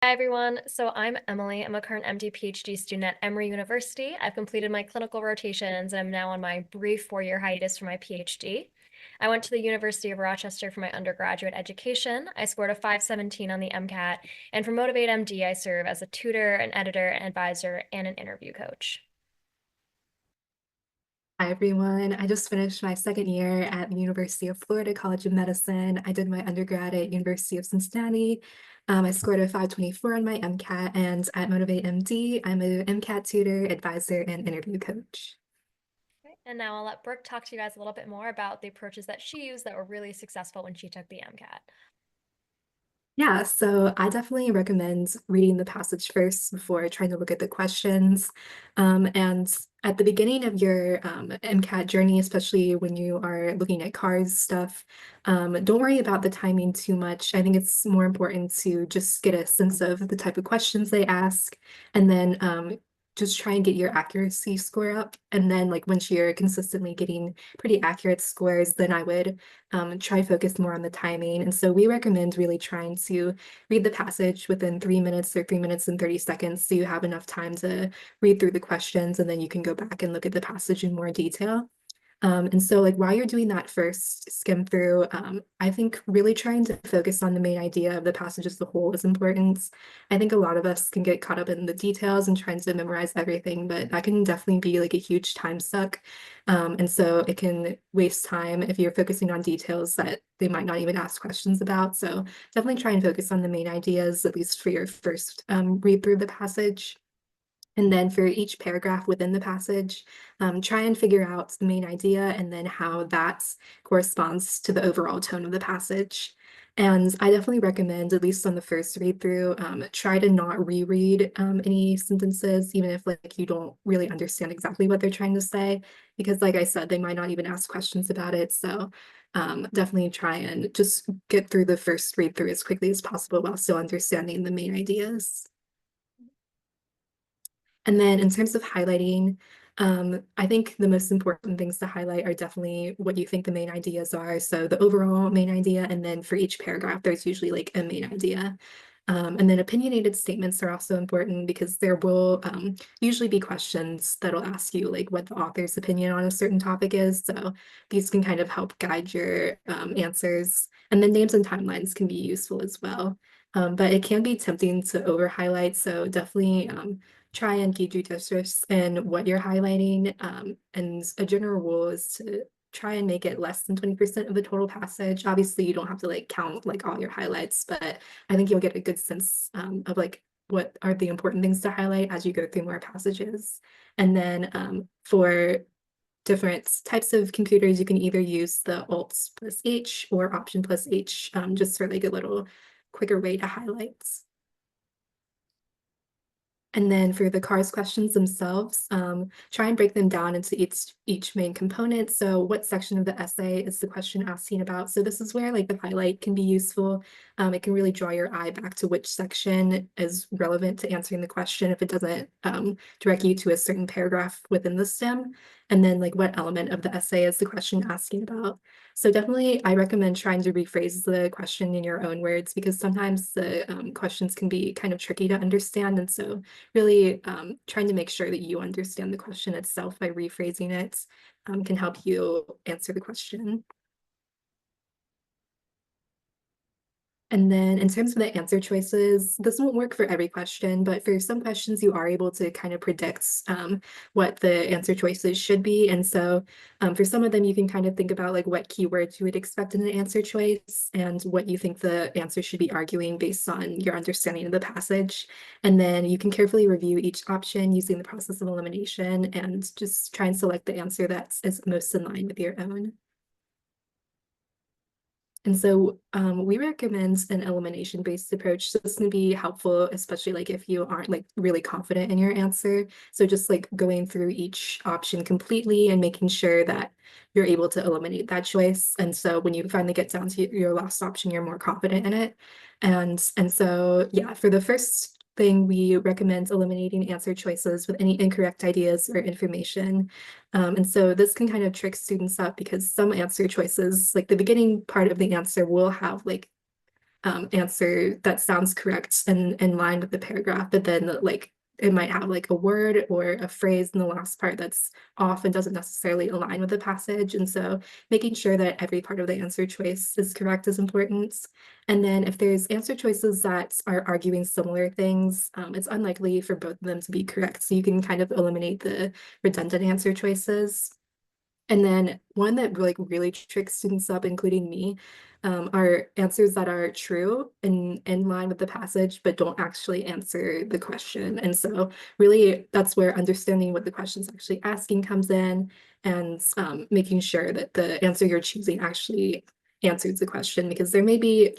Hi everyone. So I'm Emily. I'm a current MD PhD student at Emory University. I've completed my clinical rotations and I'm now on my brief 4-year hiatus for my PhD. I went to the University of Rochester for my undergraduate education. I scored a 517 on the MCAT, and for Motivate MD, I serve as a tutor, an editor, an advisor, and an interview coach. Hi everyone. I just finished my second year at the University of Florida College of Medicine. I did my undergrad at University of Cincinnati. I scored a 524 on my MCAT, and at Motivate MD, I'm a MCAT tutor, advisor, and interview coach. Okay, and now I'll let Brooke talk to you guys a little bit more about the approaches that she used that were really successful when she took the MCAT. Yeah, so I definitely recommend reading the passage first before trying to look at the questions. And at the beginning of your MCAT journey, especially when you are looking at CARS stuff, don't worry about the timing too much. I think it's more important to just get a sense of the type of questions they ask, and then just try and get your accuracy score up. And then, like, once you're consistently getting pretty accurate scores, then I would try to focus more on the timing. And so we recommend really trying to read the passage within 3 minutes or 3 minutes and 30 seconds so you have enough time to read through the questions and then you can go back and look at the passage in more detail. And so like while you're doing that first skim through, I think really trying to focus on the main idea of the passage as a whole is important. I think a lot of us can get caught up in the details and trying to memorize everything, but that can definitely be like a huge time suck. And so it can waste time if you're focusing on details that they might not even ask questions about. So definitely try and focus on the main ideas, at least for your first read through the passage. And then for each paragraph within the passage, try and figure out the main idea and then how that corresponds to the overall tone of the passage. And I definitely recommend, at least on the first read through, try to not reread any sentences, even if like you don't really understand exactly what they're trying to say, because like I said, they might not even ask questions about it. So definitely try and just get through the first read through as quickly as possible while still understanding the main ideas. And then in terms of highlighting, I think the most important things to highlight are definitely what you think the main ideas are. So the overall main idea, and then for each paragraph, there's usually like a main idea. And then opinionated statements are also important because there will usually be questions that'll ask you like what the author's opinion on a certain topic is. So these can kind of help guide your answers. And then names and timelines can be useful as well. But it can be tempting to over highlight. So definitely try and be judicious in what you're highlighting. And a general rule is to try and make it less than 20% of the total passage. Obviously, you don't have to like count like all your highlights, but I think you'll get a good sense of like what are the important things to highlight as you go through more passages. And then for different types of computers, you can either use the Alt plus H or Option plus H, just for like a little quicker way to highlight. And then for the CARS questions themselves, try and break them down into each main component. So what section of the essay is the question asking about? So this is where like the highlight can be useful. It can really draw your eye back to which section is relevant to answering the question if it doesn't direct you to a certain paragraph within the stem. And then like what element of the essay is the question asking about? So definitely, I recommend trying to rephrase the question in your own words because sometimes the questions can be kind of tricky to understand. And so really trying to make sure that you understand the question itself by rephrasing it can help you answer the question. And then in terms of the answer choices, this won't work for every question, but for some questions, you are able to kind of predict what the answer choices should be. And so for some of them, you can kind of think about like what keywords you would expect in an answer choice and what you think the answer should be arguing based on your understanding of the passage. And then you can carefully review each option using the process of elimination and just try and select the answer that is most in line with your own. And so we recommend an elimination-based approach. So this can be helpful, especially like if you aren't like really confident in your answer. So just like going through each option completely and making sure that you're able to eliminate that choice. And so when you finally get down to your last option, you're more confident in it. And so yeah, for the first thing, we recommend eliminating answer choices with any incorrect ideas or information. And so this can kind of trick students up because some answer choices, like the beginning part of the answer will have like answer that sounds correct and in line with the paragraph, but then like it might have like a word or a phrase in the last part that's off and doesn't necessarily align with the passage. And so making sure that every part of the answer choice is correct is important. And then if there's answer choices that are arguing similar things, it's unlikely for both of them to be correct. So you can kind of eliminate the redundant answer choices. And then one that like really tricks students up, including me, are answers that are true and in line with the passage, but don't actually answer the question. And so really that's where understanding what the question's actually asking comes in, and making sure that the answer you're choosing actually answers the question, because there may be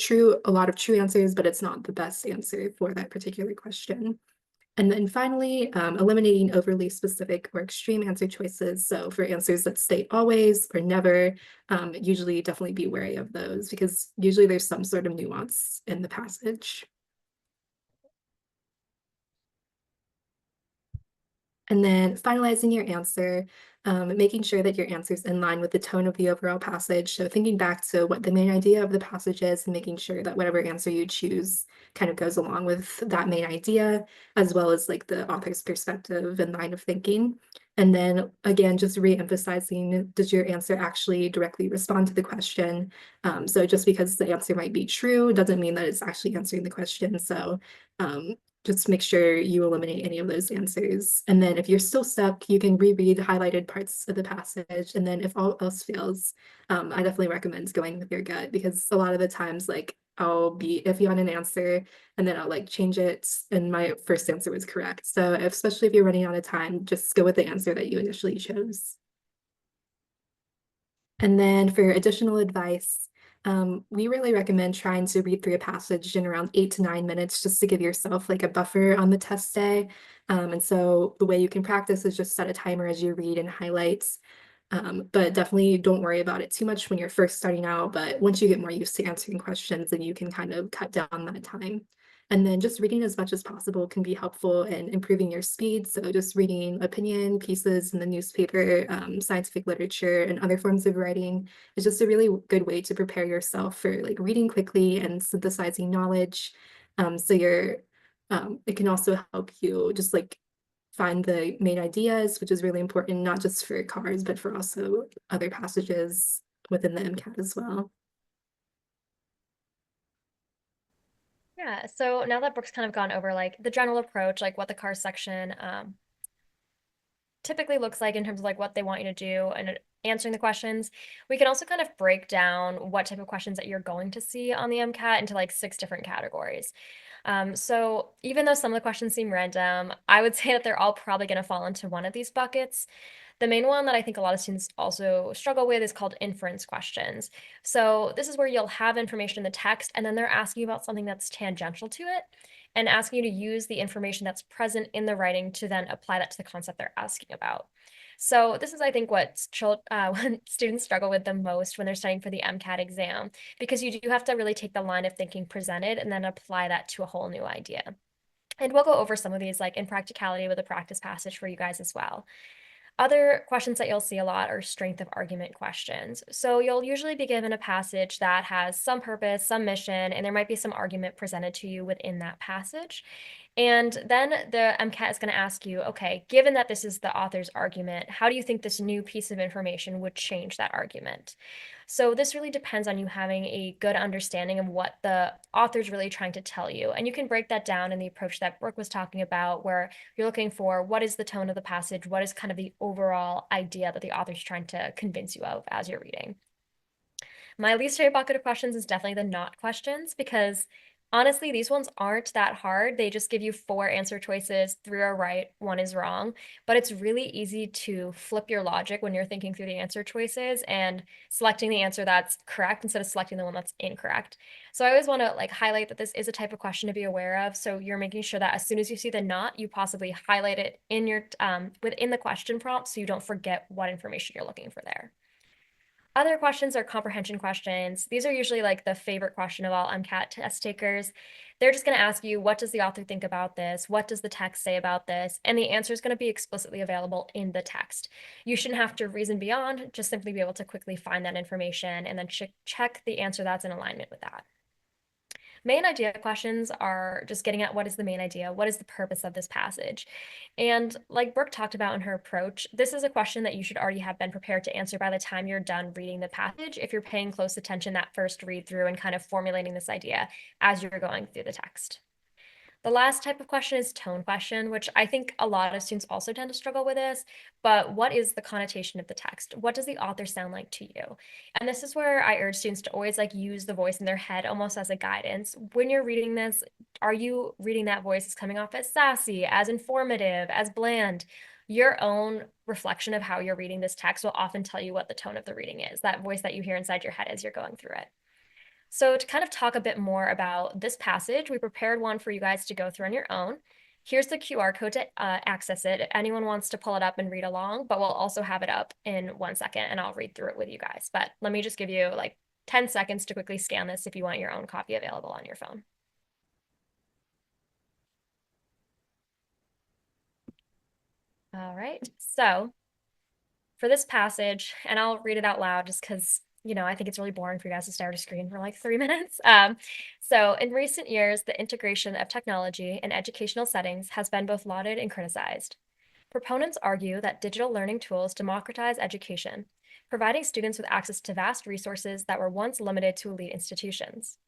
a lot of true answers, but it's not the best answer for that particular question. And then finally, eliminating overly specific or extreme answer choices. So for answers that state always or never, usually definitely be wary of those, because usually there's some sort of nuance in the passage. And then finalizing your answer, making sure that your answer is in line with the tone of the overall passage. So thinking back to what the main idea of the passage is and making sure that whatever answer you choose kind of goes along with that main idea, as well as like the author's perspective and line of thinking. And then again, just re-emphasizing, does your answer actually directly respond to the question? So just because the answer might be true doesn't mean that it's actually answering the question. So just make sure you eliminate any of those answers. And then if you're still stuck, you can reread highlighted parts of the passage. And then if all else fails, I definitely recommend going with your gut, because a lot of the times, like I'll be iffy on an answer and then I'll like change it and my first answer was correct. So especially if you're running out of time, just go with the answer that you initially chose. And then for additional advice, we really recommend trying to read through a passage in around 8 to 9 minutes, just to give yourself like a buffer on the test day. And so the way you can practice is just set a timer as you read and highlights. But definitely don't worry about it too much when you're first starting out. But once you get more used to answering questions, then you can kind of cut down that time. And then just reading as much as possible can be helpful in improving your speed. So just reading opinion pieces in the newspaper, scientific literature, and other forms of writing is just a really good way to prepare yourself for like reading quickly and synthesizing knowledge. It can also help you just like find the main ideas, which is really important, not just for cars, but for also other passages within the MCAT as well. Yeah, so now that Brooke's kind of gone over like the general approach, like what the cars section typically looks like in terms of like what they want you to do and answering the questions, we can also kind of break down what type of questions that you're going to see on the MCAT into like 6 different categories. So even though some of the questions seem random, I would say that they're all probably going to fall into one of these buckets. The main one that I think a lot of students also struggle with is called inference questions. So this is where you'll have information in the text and then they're asking you about something that's tangential to it and asking you to use the information that's present in the writing to then apply that to the concept they're asking about. So this is, I think, what when students struggle with the most when they're studying for the MCAT exam, because you do have to really take the line of thinking presented and then apply that to a whole new idea. And we'll go over some of these like in practicality with a practice passage for you guys as well. Other questions that you'll see a lot are strength of argument questions. So you'll usually be given a passage that has some purpose, some mission, and there might be some argument presented to you within that passage. And then the MCAT is going to ask you, okay, given that this is the author's argument, how do you think this new piece of information would change that argument? So this really depends on you having a good understanding of what the author's really trying to tell you. And you can break that down in the approach that Brooke was talking about, where you're looking for what is the tone of the passage, what is kind of the overall idea that the author's trying to convince you of as you're reading. My least favorite bucket of questions is definitely the not questions, because honestly, these ones aren't that hard. They just give you 4 answer choices, 3 are right, 1 is wrong. But it's really easy to flip your logic when you're thinking through the answer choices and selecting the answer that's correct instead of selecting the one that's incorrect. So I always want to like highlight that this is a type of question to be aware of. So you're making sure that as soon as you see the not, you possibly highlight it in your within the question prompt so you don't forget what information you're looking for there. Other questions are comprehension questions. These are usually like the favorite question of all MCAT test takers. They're just going to ask you, what does the author think about this? What does the text say about this? And the answer is going to be explicitly available in the text. You shouldn't have to reason beyond, just simply be able to quickly find that information and then check the answer that's in alignment with that. Main idea questions are just getting at what is the main idea? What is the purpose of this passage? And like Brooke talked about in her approach, this is a question that you should already have been prepared to answer by the time you're done reading the passage if you're paying close attention that first read through and kind of formulating this idea as you're going through the text. The last type of question is tone question, which I think a lot of students also tend to struggle with this. But what is the connotation of the text? What does the author sound like to you? And this is where I urge students to always like use the voice in their head almost as a guidance. When you're reading this, are you reading that voice as coming off as sassy, as informative, as bland? Your own reflection of how you're reading this text will often tell you what the tone of the reading is, that voice that you hear inside your head as you're going through it. So to kind of talk a bit more about this passage, we prepared one for you guys to go through on your own. Here's the QR code to access it if anyone wants to pull it up and read along, but we'll also have it up in 1 second and I'll read through it with you guys. But let me just give you like 10 seconds to quickly scan this if you want your own copy available on your phone. All right, so for this passage, and I'll read it out loud just because, I think it's really boring for you guys to stare at a screen for like 3 minutes. So, in recent years, the integration of technology in educational settings has been both lauded and criticized. Proponents argue that digital learning tools democratize education, providing students with access to vast resources that were once limited to elite institutions.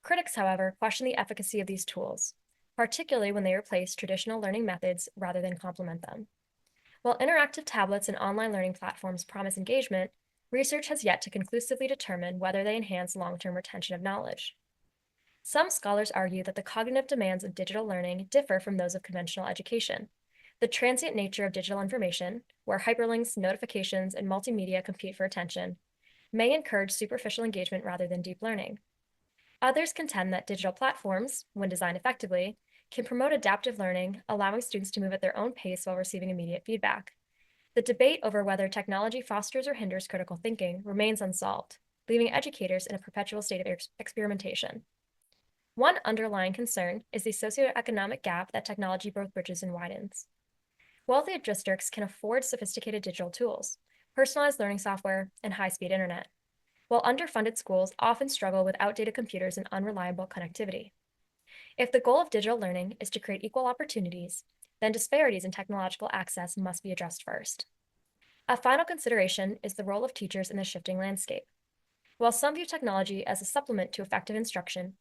Critics, however, question the efficacy of these tools, particularly when they replace traditional learning methods rather than complement them. While interactive tablets and online learning platforms promise engagement, research has yet to conclusively determine whether they enhance long-term retention of knowledge. Some scholars argue that the cognitive demands of digital learning differ from those of conventional education. The transient nature of digital information, where hyperlinks, notifications, and multimedia compete for attention, may encourage superficial engagement rather than deep learning. Others contend that digital platforms, when designed effectively, can promote adaptive learning, allowing students to move at their own pace while receiving immediate feedback. The debate over whether technology fosters or hinders critical thinking remains unsolved, leaving educators in a perpetual state of experimentation. One underlying concern is the socioeconomic gap that technology both bridges and widens. Wealthy districts can afford sophisticated digital tools, personalized learning software, and high-speed internet, while underfunded schools often struggle with outdated computers and unreliable connectivity. If the goal of digital learning is to create equal opportunities, then disparities in technological access must be addressed first. A final consideration is the role of teachers in the shifting landscape. While some view technology as a supplement to effective instruction,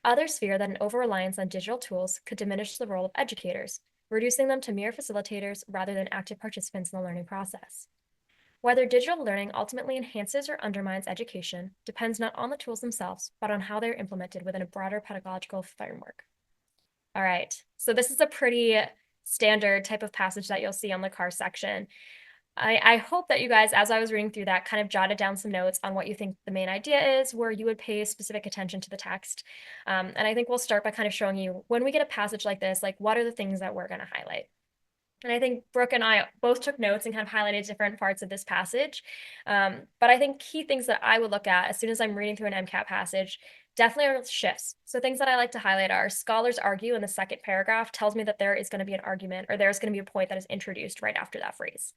others fear that an over-reliance on digital tools could diminish the role of educators, reducing them to mere facilitators rather than active participants in the learning process. Whether digital learning ultimately enhances or undermines education depends not on the tools themselves, but on how they're implemented within a broader pedagogical framework. All right, so this is a pretty standard type of passage that you'll see on the CARS section. I hope that you guys, as I was reading through that, kind of jotted down some notes on what you think the main idea is, where you would pay specific attention to the text. And I think we'll start by kind of showing you when we get a passage like this, like what are the things that we're going to highlight. And I think Brooke and I both took notes and kind of highlighted different parts of this passage. But I think key things that I would look at as soon as I'm reading through an MCAT passage definitely are shifts. So things that I like to highlight are scholars argue in the second paragraph tells me that there is going to be an argument or there's going to be a point that is introduced right after that phrase.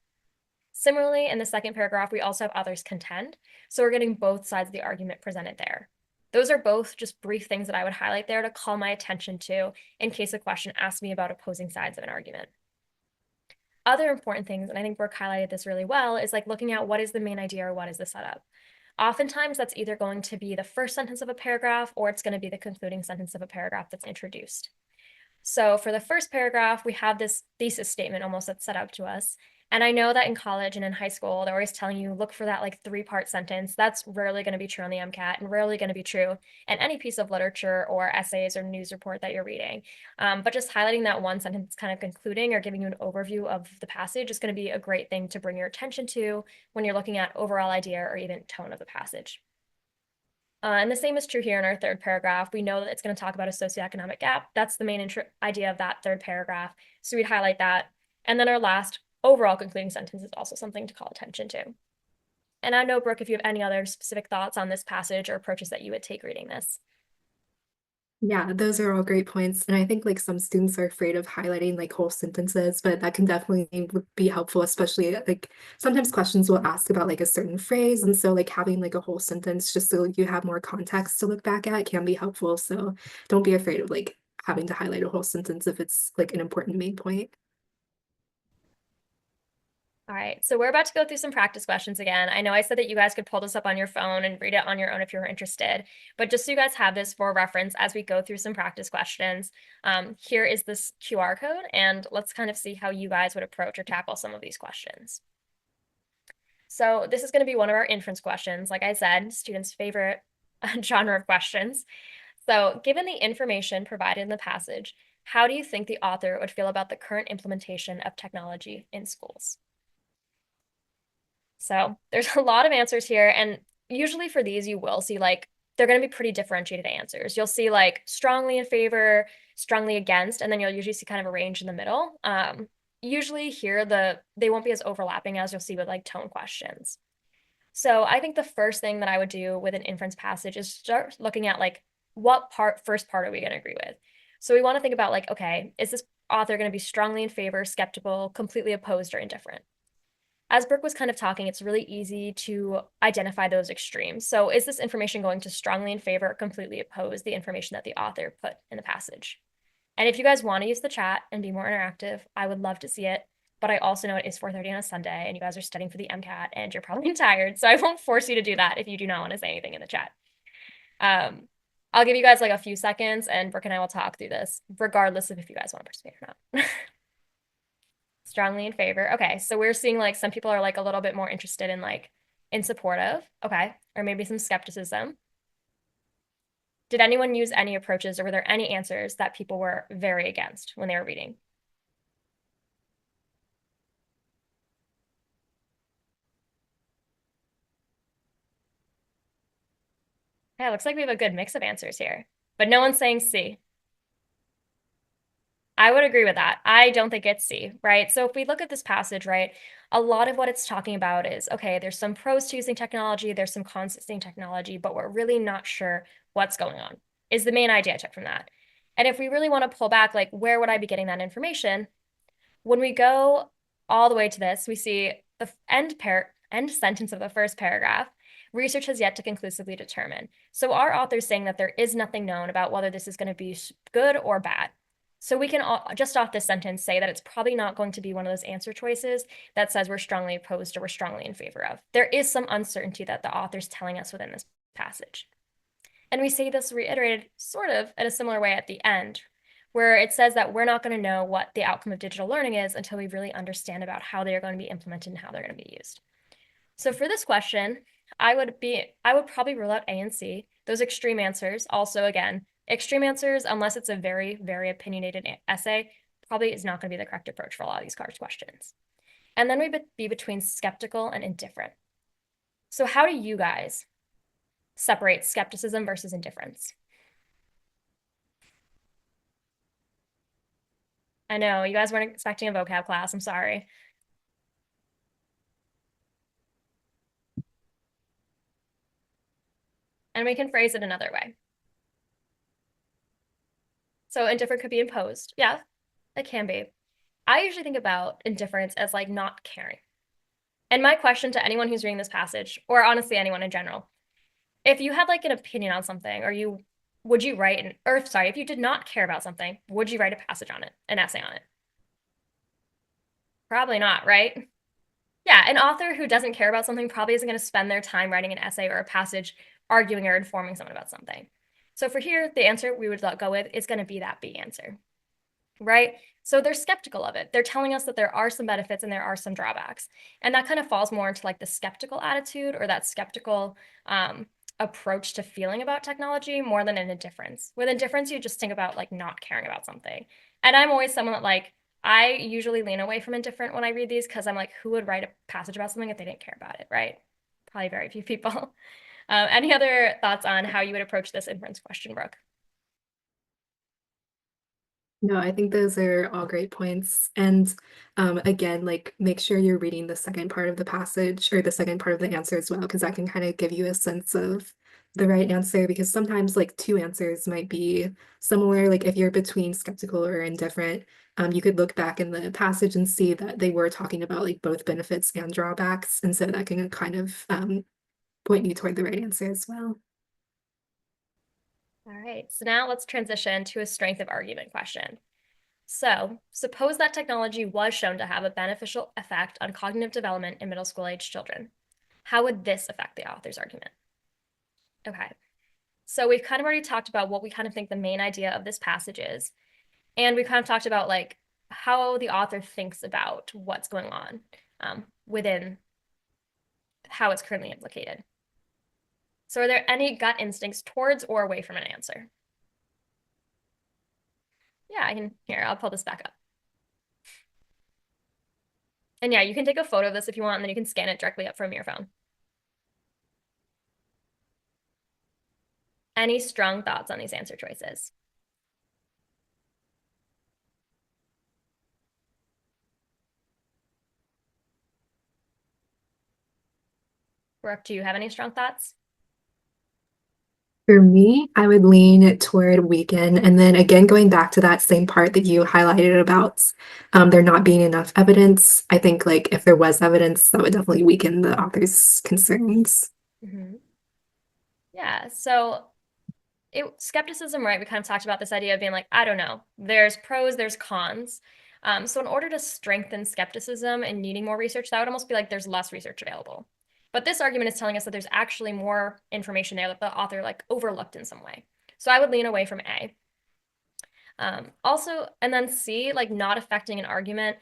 Similarly, in the second paragraph, we also have others contend. So we're getting both sides of the argument presented there. Those are both just brief things that I would highlight there to call my attention to in case a question asks me about opposing sides of an argument. Other important things, and I think Brooke highlighted this really well, is like looking at what is the main idea or what is the setup. Oftentimes, that's either going to be the first sentence of a paragraph or it's going to be the concluding sentence of a paragraph that's introduced. So for the first paragraph, we have this thesis statement almost that's set up to us. And I know that in college and in high school, they're always telling you look for that like 3-part sentence. That's rarely going to be true on the MCAT and rarely going to be true in any piece of literature or essays or news report that you're reading. But just highlighting that one sentence kind of concluding or giving you an overview of the passage is going to be a great thing to bring your attention to when you're looking at overall idea or even tone of the passage. And the same is true here in our third paragraph. We know that it's going to talk about a socioeconomic gap. That's the main idea of that third paragraph. So we'd highlight that. And then our last overall concluding sentence is also something to call attention to. And I know, Brooke, if you have any other specific thoughts on this passage or approaches that you would take reading this. Yeah, those are all great points. And I think like some students are afraid of highlighting like whole sentences, but that can definitely be helpful, especially like sometimes questions will ask about like a certain phrase. And so like having like a whole sentence just so you have more context to look back at can be helpful. So don't be afraid of like having to highlight a whole sentence if it's like an important main point. All right, so we're about to go through some practice questions again. I know I said that you guys could pull this up on your phone and read it on your own if you're interested, but just so you guys have this for reference as we go through some practice questions, here is this QR code, and let's kind of see how you guys would approach or tackle some of these questions. So this is going to be one of our inference questions. Like I said, students' favorite genre of questions. So given the information provided in the passage, how do you think the author would feel about the current implementation of technology in schools? So there's a lot of answers here. And usually for these, you will see like they're going to be pretty differentiated answers. You'll see like strongly in favor, strongly against, and then you'll usually see kind of a range in the middle. Usually here, they won't be as overlapping as you'll see with like tone questions. So I think the first thing that I would do with an inference passage is start looking at like first part are we going to agree with? So we want to think about like, okay, is this author going to be strongly in favor, skeptical, completely opposed, or indifferent? As Brooke was kind of talking, it's really easy to identify those extremes. So is this information going to strongly in favor or completely oppose the information that the author put in the passage? And if you guys want to use the chat and be more interactive, I would love to see it. But I also know it is 4:30 on a Sunday and you guys are studying for the MCAT and you're probably tired. So I won't force you to do that if you do not want to say anything in the chat. I'll give you guys like a few seconds and Brooke and I will talk through this, regardless of if you guys want to participate or not. Strongly in favor. Okay, so we're seeing like some people are like a little bit more interested in like in support of. Okay, or maybe some skepticism. Did anyone use any approaches or were there any answers that people were very against when they were reading? Yeah, it looks like we have a good mix of answers here, but no one's saying C. I would agree with that. I don't think it's C, right? So if we look at this passage, right, a lot of what it's talking about is, okay, there's some pros to using technology, there's some cons to using technology, but we're really not sure what's going on, is the main idea I took from that. And if we really want to pull back, like, where would I be getting that information? When we go all the way to this, we see the end sentence of the first paragraph. Research has yet to conclusively determine. So our author's saying that there is nothing known about whether this is going to be good or bad. So we can just off this sentence say that it's probably not going to be one of those answer choices that says we're strongly opposed or we're strongly in favor of. There is some uncertainty that the author's telling us within this passage. And we see this reiterated sort of in a similar way at the end, where it says that we're not going to know what the outcome of digital learning is until we really understand about how they are going to be implemented and how they're going to be used. So for this question, I would probably rule out A and C. Those extreme answers, also again, extreme answers, unless it's a very, very opinionated essay, probably is not going to be the correct approach for a lot of these CARS questions. And then we'd be between skeptical and indifferent. So how do you guys separate skepticism versus indifference? I know you guys weren't expecting a vocab class. I'm sorry. And we can phrase it another way. So indifferent could be imposed. Yeah, it can be. I usually think about indifference as like not caring. And my question to anyone who's reading this passage, or honestly anyone in general, if you had like an opinion on something, would you write or sorry, if you did not care about something, would you write a passage on it, an essay on it? Probably not, right? Yeah, an author who doesn't care about something probably isn't going to spend their time writing an essay or a passage arguing or informing someone about something. So for here, the answer we would go with is going to be that B answer, right? So they're skeptical of it. They're telling us that there are some benefits and there are some drawbacks. And that kind of falls more into like the skeptical attitude or that skeptical approach to feeling about technology more than an indifference. With indifference, you just think about like not caring about something. And I'm always someone that like, I usually lean away from indifferent when I read these because I'm like, who would write a passage about something if they didn't care about it, right? Probably very few people. Any other thoughts on how you would approach this inference question, Brooke? No, I think those are all great points. And again, like make sure you're reading the second part of the passage or the second part of the answer as well, because that can kind of give you a sense of the right answer because sometimes like two answers might be similar. Like if you're between skeptical or indifferent, you could look back in the passage and see that they were talking about like both benefits and drawbacks, and so that can kind of point you toward the right answer as well. All right, so now let's transition to a strength of argument question. So, suppose that technology was shown to have a beneficial effect on cognitive development in middle school age children. How would this affect the author's argument? Okay, so we've kind of already talked about what we kind of think the main idea of this passage is. And we kind of talked about like how the author thinks about what's going on within how it's currently implicated. So are there any gut instincts towards or away from an answer? Yeah, I can, here, I'll pull this back up. And yeah, you can take a photo of this if you want, and then you can scan it directly up from your phone. Any strong thoughts on these answer choices? Brooke, do you have any strong thoughts? For me, I would lean toward weaken. And then again, going back to that same part that you highlighted about there not being enough evidence, I think like if there was evidence, that would definitely weaken the author's concerns. Mm-hmm. Yeah, so skepticism, right? We kind of talked about this idea of being like, I don't know, there's pros, there's cons. So in order to strengthen skepticism and needing more research, that would almost be like there's less research available. But this argument is telling us that there's actually more information there that the author like overlooked in some way. So I would lean away from A. Also, and then C, like not affecting an argument.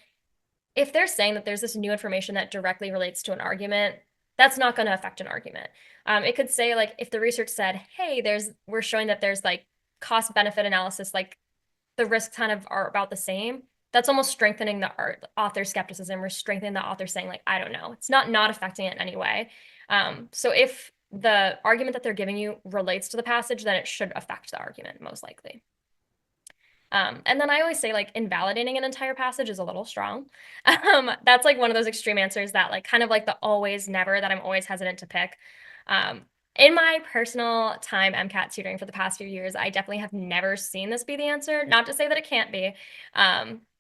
If they're saying that there's this new information that directly relates to an argument, that's not going to affect an argument. It could say like if the research said, hey, we're showing that there's like cost benefit analysis, like the risks kind of are about the same. That's almost strengthening the author skepticism or strengthening the author saying like, I don't know. It's not affecting it in any way. So if the argument that they're giving you relates to the passage, then it should affect the argument most likely. And then I always say like invalidating an entire passage is a little strong. That's like one of those extreme answers that like kind of like the always never that I'm always hesitant to pick. In my personal time MCAT tutoring for the past few years, I definitely have never seen this be the answer. Not to say that it can't be.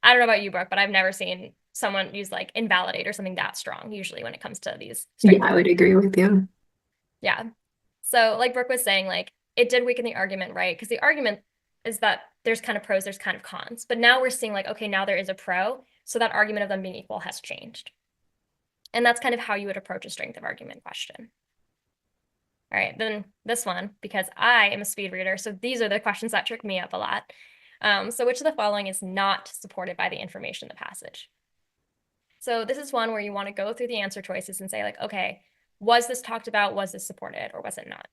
I don't know about you, Brooke, but I've never seen someone use like invalidate or something that strong usually when it comes to these Yeah, strength. I would agree with you. Yeah. So like Brooke was saying, like it did weaken the argument, right? Because the argument is that there's kind of pros, there's kind of cons. But now we're seeing like, okay, now there is a pro. So that argument of them being equal has changed. And that's kind of how you would approach a strength of argument question. All right, then this one, because I am a speed reader. So these are the questions that trick me up a lot. So which of the following is not supported by the information in the passage? So this is one where you want to go through the answer choices and say like, okay, was this talked about? Was this supported or was it not?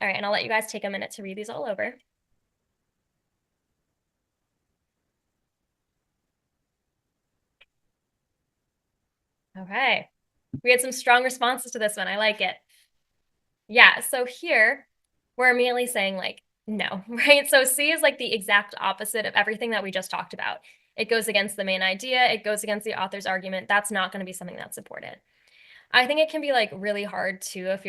All right, and I'll let you guys take a minute to read these all over. Okay, we had some strong responses to this one. I like it. Yeah, so here we're immediately saying like, no, right? So C is like the exact opposite of everything that we just talked about. It goes against the main idea. It goes against the author's argument. That's not going to be something that's supported. I think it can be like really hard too if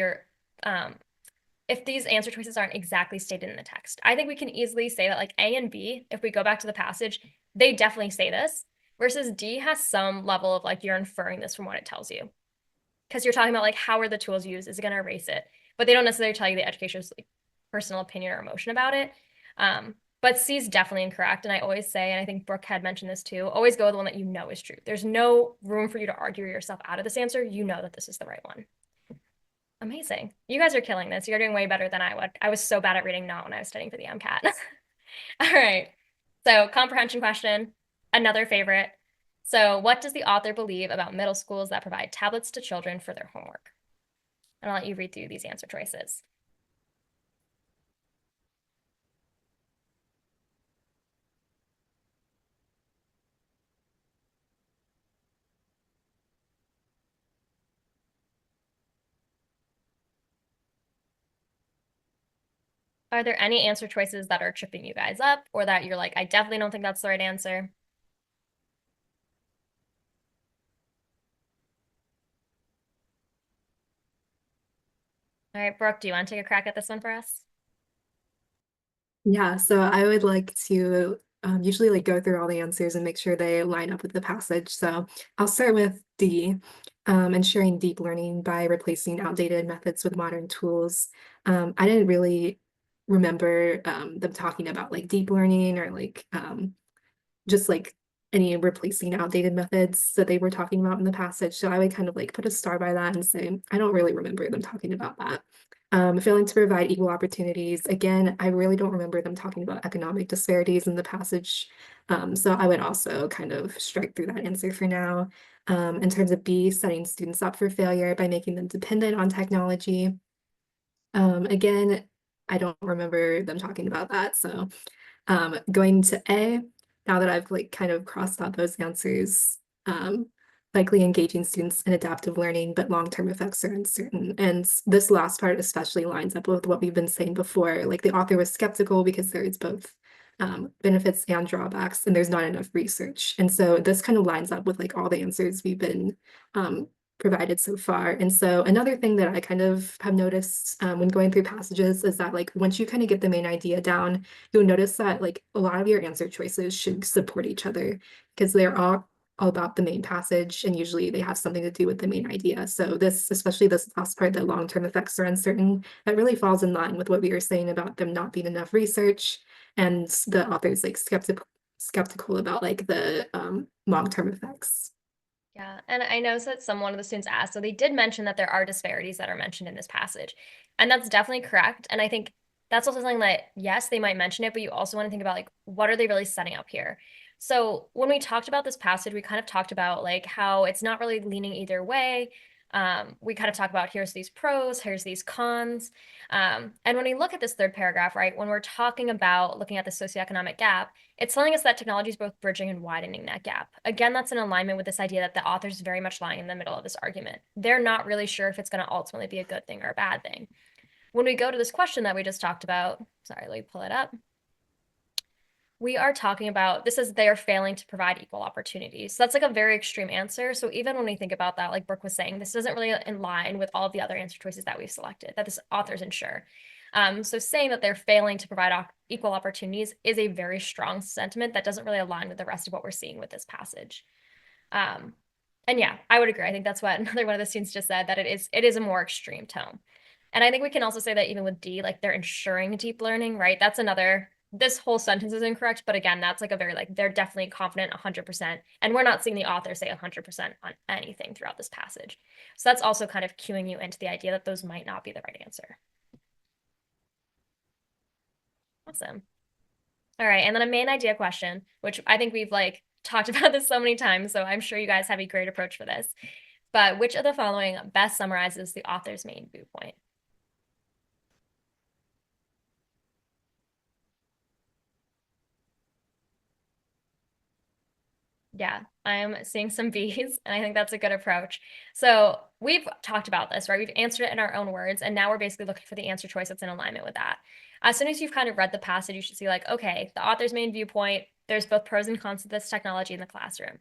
these answer choices aren't exactly stated in the text. I think we can easily say that like A and B, if we go back to the passage, they definitely say this, versus D has some level of like you're inferring this from what it tells you. Because you're talking about like how are the tools used? Is it going to erase it? But they don't necessarily tell you the educator's like personal opinion or emotion about it. But C is definitely incorrect. And I always say, and I think Brooke had mentioned this too, always go with the one that you know is true. There's no room for you to argue yourself out of this answer. You know that this is the right one. Amazing. You guys are killing this. You're doing way better than I would. I was so bad at reading not when I was studying for the MCAT. All right. So comprehension question, another favorite. So what does the author believe about middle schools that provide tablets to children for their homework? And I'll let you read through these answer choices. Are there any answer choices that are tripping you guys up or that you're like, I definitely don't think that's the right answer? All right, Brooke, do you want to take a crack at this one for us? Yeah, so I would like to usually like go through all the answers and make sure they line up with the passage. So I'll start with D, ensuring deep learning by replacing outdated methods with modern tools. I didn't really remember them talking about like deep learning or like just like any replacing outdated methods that they were talking about in the passage. So I would kind of like put a star by that and say, I don't really remember them talking about that. Failing to provide equal opportunities. Again, I really don't remember them talking about economic disparities in the passage. So I would also kind of strike through that answer for now. In terms of B, setting students up for failure by making them dependent on technology. Again, I don't remember them talking about that. So going to A, now that I've like kind of crossed out those answers, likely engaging students in adaptive learning, but long-term effects are uncertain. And this last part especially lines up with what we've been saying before. Like the author was skeptical because there is both benefits and drawbacks, and there's not enough research. And so this kind of lines up with like all the answers we've been provided so far. And so another thing that I kind of have noticed when going through passages is that like once you kind of get the main idea down, you'll notice that like a lot of your answer choices should support each other because they're all about the main passage and usually they have something to do with the main idea. So this, especially this last part, that long-term effects are uncertain, that really falls in line with what we were saying about them not being enough research and the author's like skeptical about like the long-term effects. Yeah, and I noticed that one of the students asked, so they did mention that there are disparities that are mentioned in this passage. And that's definitely correct. And I think that's also something that, yes, they might mention it, but you also want to think about like, what are they really setting up here? So when we talked about this passage, we kind of talked about like how it's not really leaning either way. We kind of talk about here's these pros, here's these cons. And when we look at this third paragraph, right, when we're talking about looking at the socioeconomic gap, it's telling us that technology is both bridging and widening that gap. Again, that's in alignment with this idea that the author is very much lying in the middle of this argument. They're not really sure if it's going to ultimately be a good thing or a bad thing. When we go to this question that we just talked about, sorry, let me pull it up. We are talking about this is they are failing to provide equal opportunities. So that's like a very extreme answer. So even when we think about that, like Brooke was saying, this isn't really in line with all of the other answer choices that we've selected, that this author isn't sure. So saying that they're failing to provide equal opportunities is a very strong sentiment that doesn't really align with the rest of what we're seeing with this passage. Um, and yeah, I would agree. I think that's what another one of the students just said, that it is a more extreme tone. And I think we can also say that even with D, like they're ensuring deep learning, right? That's another, this whole sentence is incorrect, but again, that's like a very like they're definitely confident 100%. And we're not seeing the author say 100% on anything throughout this passage. So that's also kind of cueing you into the idea that those might not be the right answer. Awesome. All right, and then a main idea question, which I think we've like talked about this so many times, so I'm sure you guys have a great approach for this. But which of the following best summarizes the author's main viewpoint? Yeah, I'm seeing some B's, and I think that's a good approach. So we've talked about this, right? We've answered it in our own words, and now we're basically looking for the answer choice that's in alignment with that. As soon as you've kind of read the passage, you should see like, okay, the author's main viewpoint, there's both pros and cons to this technology in the classroom.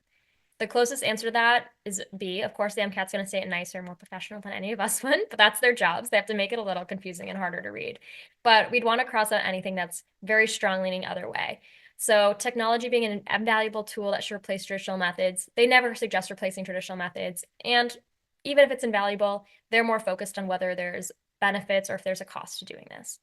The closest answer to that is B. Of course, the MCAT's going to say it nicer, more professional than any of us would, but that's their jobs. They have to make it a little confusing and harder to read. But we'd want to cross out anything that's very strong leaning other way. So technology being an invaluable tool that should replace traditional methods. They never suggest replacing traditional methods. And even if it's invaluable, they're more focused on whether there's benefits or if there's a cost to doing this.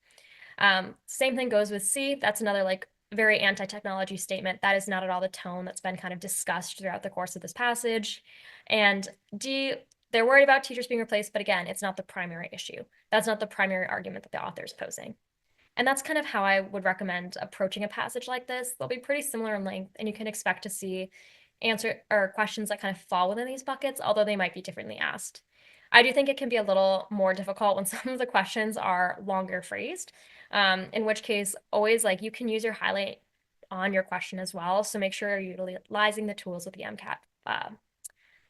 Same thing goes with C. That's another like very anti-technology statement. That is not at all the tone that's been kind of discussed throughout the course of this passage. And D, they're worried about teachers being replaced, but again, it's not the primary issue. That's not the primary argument that the author is posing. And that's kind of how I would recommend approaching a passage like this. They'll be pretty similar in length, and you can expect to see answer or questions that kind of fall within these buckets, although they might be differently asked. I do think it can be a little more difficult when some of the questions are longer phrased, in which case, always like you can use your highlight on your question as well. So make sure you're utilizing the tools that the MCAT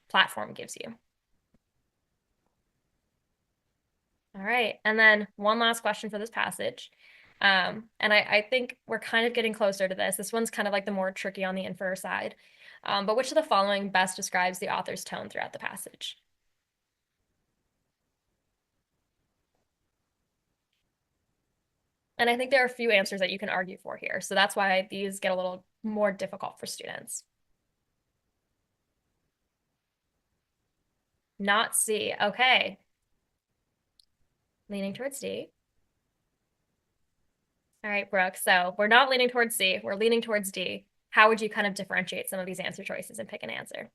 platform gives you. All right. And then one last question for this passage. And I think we're kind of getting closer to this. This one's kind of like the more tricky on the infer side. But which of the following best describes the author's tone throughout the passage? And I think there are a few answers that you can argue for here. So that's why these get a little more difficult for students. Not C. Okay. Leaning towards D. All right, Brooke. So we're not leaning towards C. We're leaning towards D. How would you kind of differentiate some of these answer choices and pick an answer?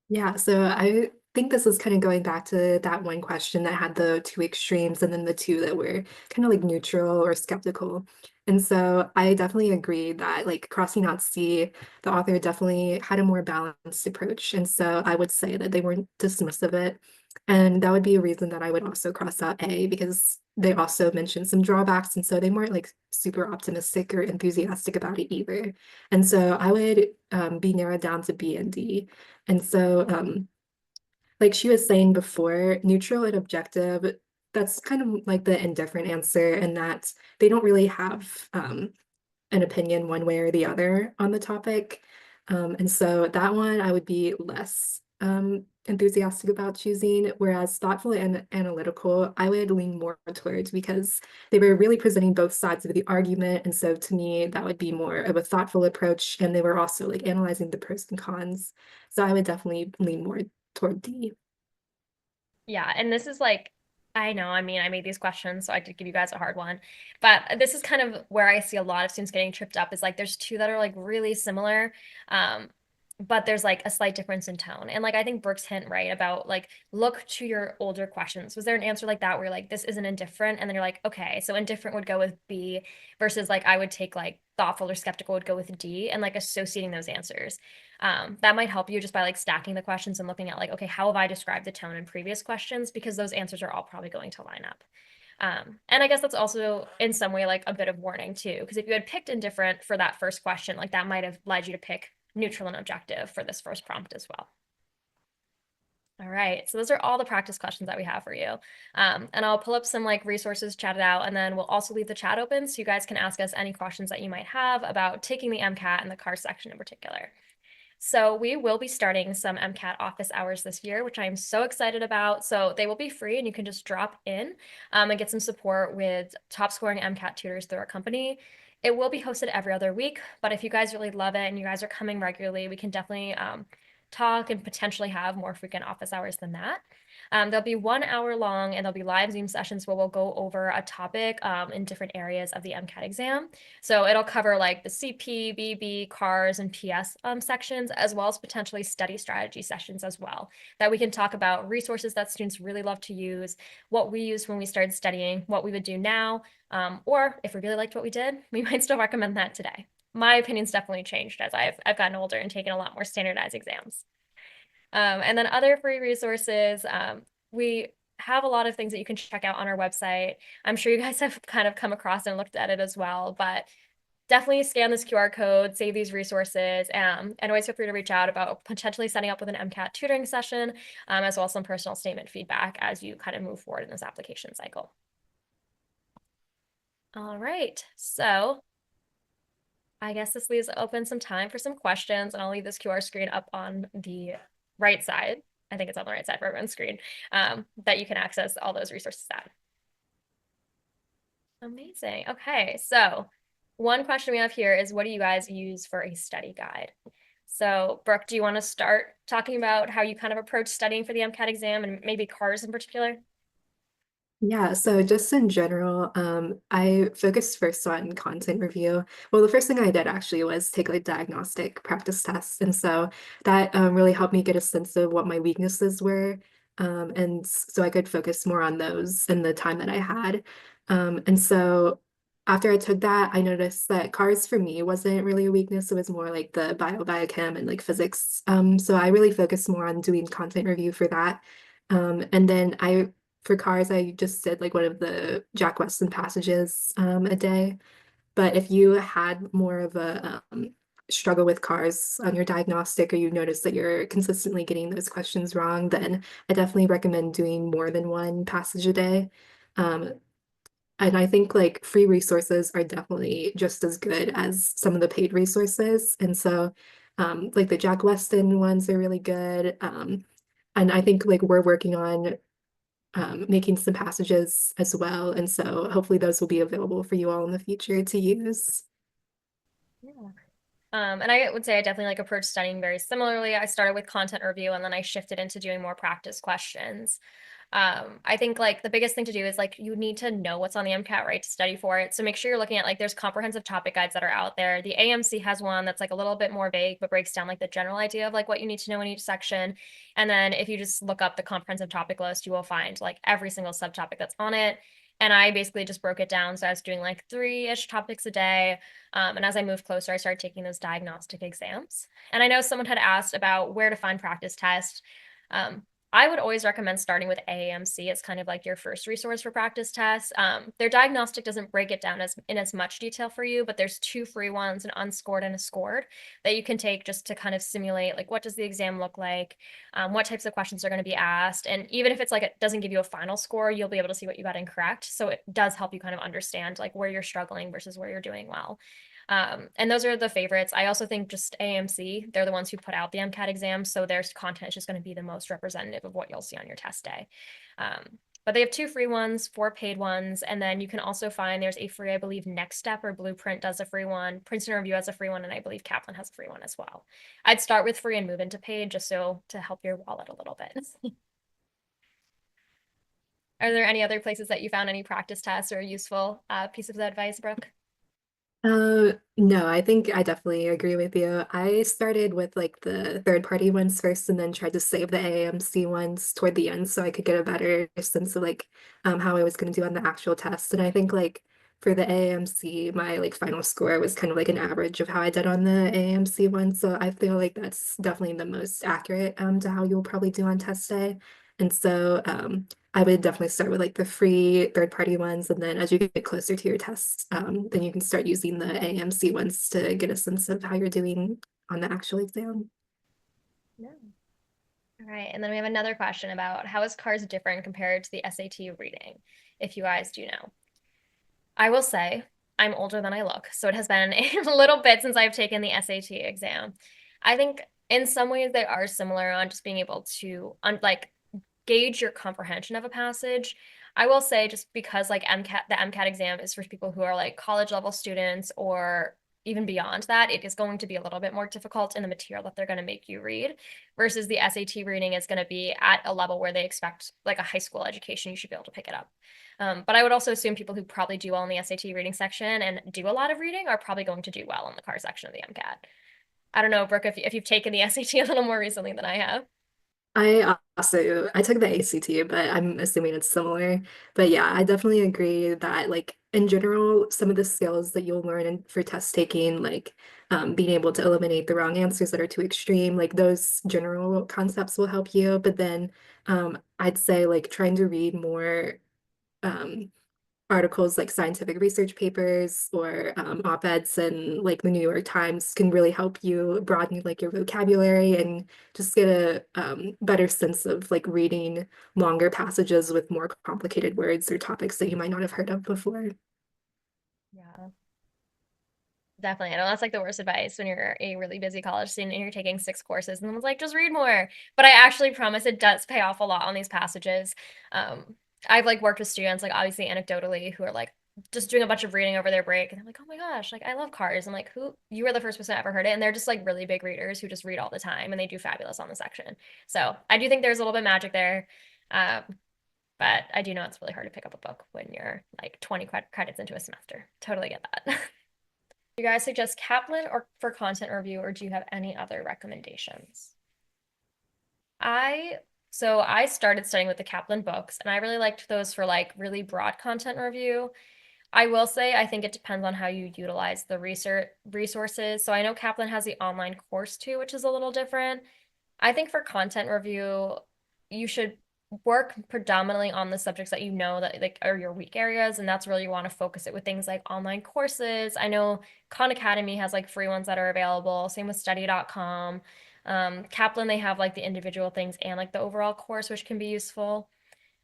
Yeah, so I think this is kind of going back to that one question that had the two extremes and then the two that were kind of like neutral or skeptical. And so I definitely agree that like crossing out C, the author definitely had a more balanced approach. And so I would say that they weren't dismissive of it. And that would be a reason that I would also cross out A because they also mentioned some drawbacks. And so they weren't like super optimistic or enthusiastic about it either. And so I would be narrowed down to B and D. And so, like she was saying before, neutral and objective, that's kind of like the indifferent answer, and that they don't really have an opinion one way or the other on the topic. And so that one I would be less enthusiastic about choosing, whereas thoughtful and analytical, I would lean more towards because they were really presenting both sides of the argument. And so to me, that would be more of a thoughtful approach. And they were also like analyzing the pros and cons. So I would definitely lean more toward D. Yeah, and this is like, I know, I mean, I made these questions, so I did give you guys a hard one. But this is kind of where I see a lot of students getting tripped up is like there's two that are like really similar. Um, but there's like a slight difference in tone. And like I think Brooke's hint, right, about like look to your older questions. Was there an answer like that where you're like, this isn't indifferent? And then you're like, okay, so indifferent would go with B versus like I would take like thoughtful or skeptical would go with D and like associating those answers. That might help you just by like stacking the questions and looking at like, okay, how have I described the tone in previous questions? Because those answers are all probably going to line up. And I guess that's also in some way like a bit of warning too, because if you had picked indifferent for that first question, like that might have led you to pick neutral and objective for this first prompt as well. All right, so those are all the practice questions that we have for you. And I'll pull up some like resources, chat it out, and then we'll also leave the chat open so you guys can ask us any questions that you might have about taking the MCAT and the CARS section in particular. So we will be starting some MCAT office hours this year, which I'm so excited about. So they will be free and you can just drop in and get some support with top scoring MCAT tutors through our company. It will be hosted every other week, but if you guys really love it and you guys are coming regularly, we can definitely talk and potentially have more frequent office hours than that. They'll be 1 hour long and there'll be live Zoom sessions where we'll go over a topic in different areas of the MCAT exam. So it'll cover like the CP, BB, CARS, and PS sections, as well as potentially study strategy sessions as well, that we can talk about resources that students really love to use, what we used when we started studying, what we would do now, or if we really liked what we did, we might still recommend that today. My opinion's definitely changed as I've gotten older and taken a lot more standardized exams. And then other free resources, we have a lot of things that you can check out on our website. I'm sure you guys have kind of come across and looked at it as well, but definitely scan this QR code, save these resources, and always feel free to reach out about potentially setting up with an MCAT tutoring session, as well as some personal statement feedback as you kind of move forward in this application cycle. All right, so I guess this leaves open some time for some questions, and I'll leave this QR screen up on the right side. I think it's on the right side for everyone's screen, that you can access all those resources at. Amazing. Okay, so one question we have here is what do you guys use for a study guide? So, Brooke, do you want to start talking about how you kind of approach studying for the MCAT exam and maybe CARS in particular? Yeah, so just in general, I focused first on content review. Well, the first thing I did actually was take like diagnostic practice tests. And so that really helped me get a sense of what my weaknesses were. And so I could focus more on those in the time that I had. And so after I took that, I noticed that CARS for me wasn't really a weakness. It was more like the biochem and like physics. So I really focused more on doing content review for that. And then for CARS, I just did like one of the Jack Weston passages a day. But if you had more of a struggle with CARS on your diagnostic or you notice that you're consistently getting those questions wrong, then I definitely recommend doing more than one passage a day. Um, and I think like free resources are definitely just as good as some of the paid resources. And so like the Jack Weston ones are really good. And I think like we're working on making some passages as well. And so hopefully those will be available for you all in the future to use. Yeah. And I would say I definitely like approach studying very similarly. I started with content review and then I shifted into doing more practice questions. I think like the biggest thing to do is like you need to know what's on the MCAT, right, to study for it. So make sure you're looking at like there's comprehensive topic guides that are out there. The AMC has one that's like a little bit more vague, but breaks down like the general idea of like what you need to know in each section. And then if you just look up the comprehensive topic list, you will find like every single subtopic that's on it. And I basically just broke it down. So I was doing like 3-ish topics a day. And as I moved closer, I started taking those diagnostic exams. And I know someone had asked about where to find practice tests. Um, I would always recommend starting with AAMC. It's kind of like your first resource for practice tests. Their diagnostic doesn't break it down in as much detail for you, but there's 2 free ones, an unscored and a scored, that you can take just to kind of simulate like what does the exam look like, what types of questions are going to be asked, and even if it's like it doesn't give you a final score, you'll be able to see what you got incorrect. So it does help you kind of understand like where you're struggling versus where you're doing well. And those are the favorites. I also think just AMC, they're the ones who put out the MCAT exam, so their content is just going to be the most representative of what you'll see on your test day. But they have 2 free ones, 4 paid ones, and then you can also find there's a free, I believe, Next Step or Blueprint does a free one, Princeton Review has a free one, and I believe Kaplan has a free one as well. I'd start with free and move into paid just so to help your wallet a little bit. Are there any other places that you found any practice tests or useful pieces of advice, Brooke? No, I think I definitely agree with you. I started with like the third party ones first and then tried to save the AAMC ones toward the end so I could get a better sense of like how I was going to do on the actual test. And I think like for the AAMC, my like final score was kind of like an average of how I did on the AAMC one. So I feel like that's definitely the most accurate to how you'll probably do on test day. And so I would definitely start with like the free third-party ones, and then as you get closer to your tests, then you can start using the AMC ones to get a sense of how you're doing on the actual exam. No. All right, and then we have another question about how is CARS different compared to the SAT reading, if you guys do know. I will say I'm older than I look, so it has been a little bit since I've taken the SAT exam. I think in some ways they are similar on just being able to like gauge your comprehension of a passage. I will say just because like the MCAT exam is for people who are like college level students or even beyond that, it is going to be a little bit more difficult in the material that they're going to make you read versus the SAT reading is going to be at a level where they expect like a high school education, you should be able to pick it up. But I would also assume people who probably do well in the SAT reading section and do a lot of reading are probably going to do well in the car section of the MCAT. I don't know, Brooke, if you've taken the SAT a little more recently than I have. I took the ACT, but I'm assuming it's similar. But yeah, I definitely agree that like in general, some of the skills that you'll learn for test taking, like being able to eliminate the wrong answers that are too extreme, like those general concepts will help you. But then I'd say like trying to read more um, articles like scientific research papers or op-eds and like the New York Times can really help you broaden like your vocabulary and just get a better sense of like reading longer passages with more complicated words or topics that you might not have heard of before. Yeah. Definitely. I know that's like the worst advice when you're a really busy college student and you're taking 6 courses and someone's like, just read more. But I actually promise it does pay off a lot on these passages. Um, I've like worked with students, like obviously anecdotally, who are like just doing a bunch of reading over their break and they're like, oh my gosh, like I love cars. I'm like, who you were the first person I ever heard it. And they're just like really big readers who just read all the time and they do fabulous on the section. So I do think there's a little bit of magic there. Um, but I do know it's really hard to pick up a book when you're like 20 credits into a semester. Totally get that. Do you guys suggest Kaplan or for content review, or do you have any other recommendations? I I started studying with the Kaplan books, and I really liked those for like really broad content review. I will say I think it depends on how you utilize the research resources. So I know Kaplan has the online course too, which is a little different. I think for content review, you should work predominantly on the subjects that you know that like are your weak areas, and that's really you want to focus it with things like online courses. I know Khan Academy has like free ones that are available. Same with study.com. Kaplan, they have like the individual things and like the overall course, which can be useful.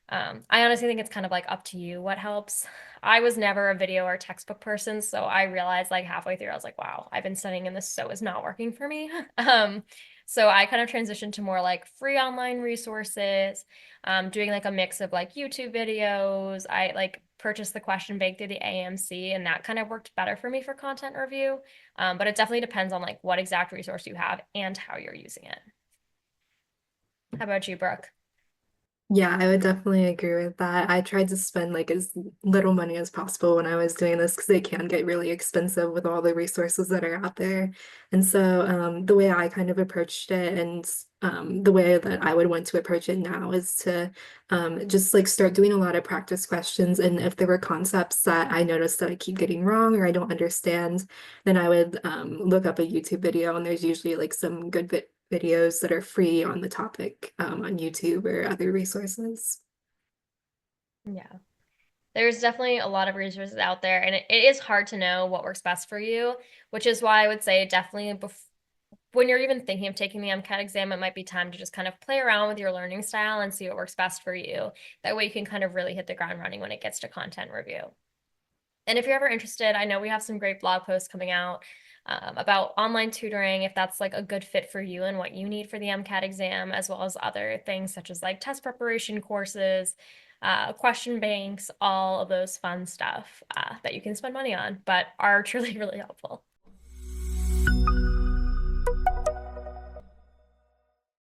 I honestly think it's kind of like up to you what helps. I was never a video or textbook person, so I realized like halfway through, I was like, wow, I've been studying and this so is not working for me. So I kind of transitioned to more like free online resources, doing like a mix of like YouTube videos. I like purchased the question bank through the AAMC, and that kind of worked better for me for content review. But it definitely depends on like what exact resource you have and how you're using it. How about you, Brooke? Yeah, I would definitely agree with that. I tried to spend like as little money as possible when I was doing this because they can get really expensive with all the resources that are out there. And so the way I kind of approached it and the way that I would want to approach it now is to just like start doing a lot of practice questions. And if there were concepts that I noticed that I keep getting wrong or I don't understand, then I would look up a YouTube video, and there's usually like some good videos that are free on the topic on YouTube or other resources. Yeah. There's definitely a lot of resources out there, and it is hard to know what works best for you, which is why I would say definitely when you're even thinking of taking the MCAT exam, it might be time to just kind of play around with your learning style and see what works best for you. That way you can kind of really hit the ground running when it gets to content review. And if you're ever interested, I know we have some great blog posts coming out about online tutoring, if that's like a good fit for you and what you need for the MCAT exam, as well as other things such as like test preparation courses, question banks, all of those fun stuff that you can spend money on, but are truly, really helpful.